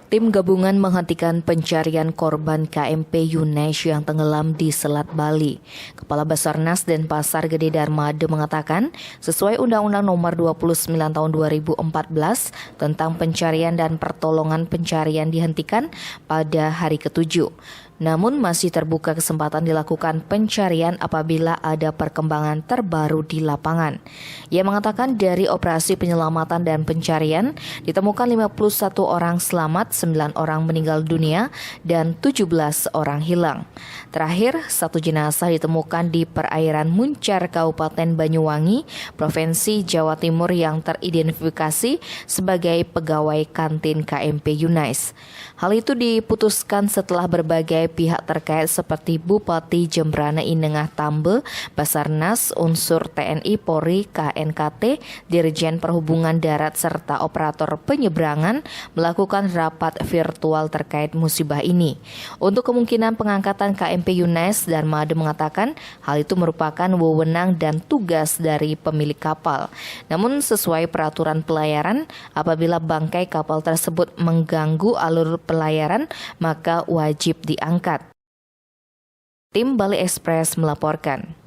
Tim gabungan menghentikan pencarian korban KMP Yunais yang tenggelam di Selat Bali. Kepala Basarnas Denpasar Gede Darmade mengatakan, sesuai Undang-Undang Nomor 29 Tahun 2014 tentang pencarian dan pertolongan pencarian dihentikan pada hari ke-7. Namun masih terbuka kesempatan dilakukan pencarian apabila ada perkembangan terbaru di lapangan. Ia mengatakan dari operasi penyelamatan dan pencarian ditemukan 51 orang selamat, 9 orang meninggal dunia, dan 17 orang hilang. Terakhir, satu jenazah ditemukan di perairan Muncar, Kabupaten Banyuwangi, Provinsi Jawa Timur yang teridentifikasi sebagai pegawai kantin KMP Yunais. Hal itu diputuskan setelah berbagai pihak terkait seperti Bupati Jembrana Inengah Tambe, Basarnas, unsur TNI, Polri, KNKT, Dirjen Perhubungan Darat, serta operator penyeberangan melakukan rapat virtual terkait musibah ini. Untuk kemungkinan pengangkatan KMP Yunais, Darmade mengatakan hal itu merupakan wewenang dan tugas dari pemilik kapal. Namun sesuai peraturan pelayaran, apabila bangkai kapal tersebut mengganggu alur pelayaran, maka wajib diangkat. Tim Bali Express melaporkan.